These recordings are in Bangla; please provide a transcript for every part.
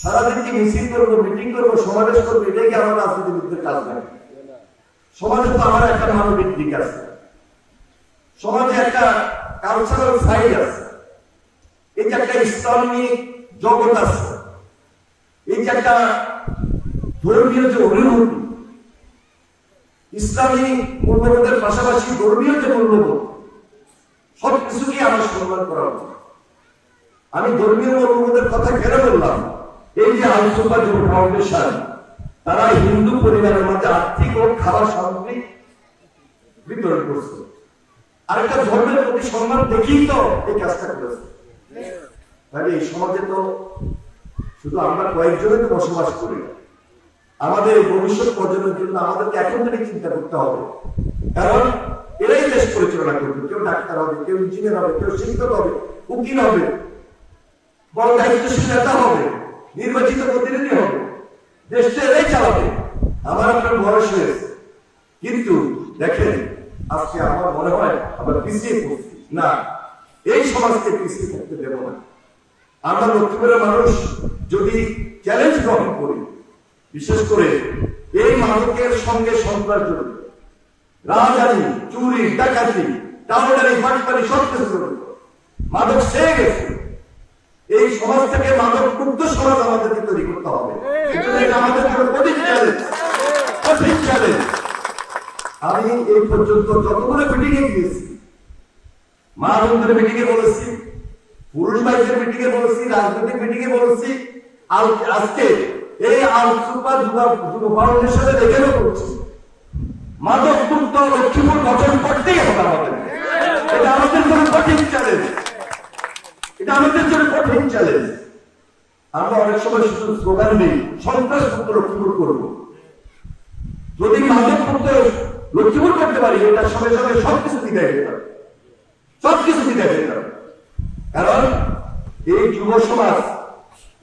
সারাদিন কি মিছিল করবো, মিটিং করবো, সমাবেশ করবো, এটাই কি আমার রাজনীতিবিদদের কাজ নয়? সমাজে তো আমার একটা মানবিক দিক আছে, সমাজে একটা কালচারাল সাইড আছে, এই যে একটা ইসলামিক জগৎ আছে, এই যে একটা ধর্মীয় যে অনুভূতি, ইসলামী মূল্যবোধের পাশাপাশি ধর্মীয় যে মূল্যবোধ, সবকিছুকে আমার সম্মান করা উচিত। আমি ধর্মীয় মূল্যবোধের কথা কেন বললাম? এই যে আল সুপার যুব ফাউন্ডেশন, তারা হিন্দু পরিবারের মধ্যে আর্থিক ও খাবার সামগ্রী বিতরণ করছে, আরেকটা ধর্মের প্রতি সম্মান দেখেই তো এই কাজটা করেছে। তাহলে এই সমাজে তো শুধু আমরা কয়েকজনে তো বসবাস করি, আমাদের ভবিষ্যৎ প্রজন্মের জন্য আমাদেরকে এখন থেকে চিন্তা করতে হবে, কারণ এরাই দেশ পরিচালনা করবে। কেউ ডাক্তার হবে, কেউ ইঞ্জিনিয়ার হবে, কেউ শিক্ষক হবে, উকিল হবে, বড় দায়িত্বশীল নেতা হবে, নির্বাচিত প্রতিনিধি হবে, দেশটা এরাই চালাবে। আমার আপনার বয়স হয়েছে, কিন্তু দেখেন আজকে আমার মনে হয় আমরা পিছিয়ে পড়ছি না, এই সমাজকে পিছিয়ে থাকতে দেব না। আমরা লক্ষ্মীপুরের মানুষ যদি চ্যালেঞ্জ গ্রহণ করি, বিশেষ করে এই মাদকের সঙ্গে সন্ত্রাস জড়িত, রাজধানী, চুরি, ডাকাতি, টাউনারি, বাটপারি সবকিছু জড়িত, মাদক সেরে গেছে। এই সমাজ থেকে মাদক মুক্ত সমাজ আমাদেরকে তৈরি করতে হবে। আমাদের জন্য কঠিন চ্যালেঞ্জ, কঠিন চ্যালেঞ্জ। আমি এই পর্যন্ত যতগুলো মিটিং এ গিয়েছি, মা বোনদের মিটিং এ বলেছি, পুরুষ ভাইদের মিটিং এ বলেছি, রাজনৈতিক মিটিং এ বলেছি, আজকে এই আল সুপার যুব ফাউন্ডেশনে দেখেও করছি, মাদক মুক্ত লক্ষ্মীপুর গঠন করতেই হবে আমাদের। এটা আমাদের জন্য কঠিন চ্যালেঞ্জ, এটা আমাদের জন্য কঠিন চ্যালেঞ্জ। আমরা অনেক সময় শুধু স্লোগান দিই, সন্ত্রাস মুক্ত লক্ষ্মীপুর করবো। যদি মাদক মুক্ত লক্ষ্মীপুর করতে পারি, এটার সঙ্গে সঙ্গে সবকিছু বিদায় হয়ে যাবে, সবকিছু বিদায় হয়ে যাবে। কারণ এই যুব সমাজ,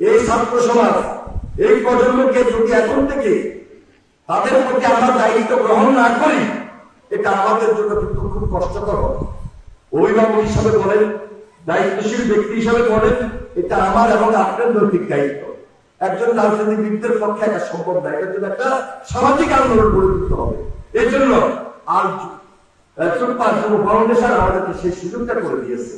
এই ছাত্র সমাজ, এই প্রজন্মকে যদি এখন থেকে তাদের প্রতি আমরা দায়িত্ব গ্রহণ না করি, এটা আমাদের জন্য কিন্তু খুব কষ্টকর হবে। অভিভাবক হিসাবে বলেন, দায়িত্বশীল ব্যক্তি হিসাবে বলেন, এটা আমার এবং আপনার নৈতিক দায়িত্ব। একজন রাজনীতিবিদদের পক্ষে একটা সম্ভব নয়, এর জন্য একটা সামাজিক আন্দোলন গড়ে তুলতে হবে। এর জন্য আর ফাউন্ডেশন আমাদেরকে সেই সুযোগটা করে দিয়েছে।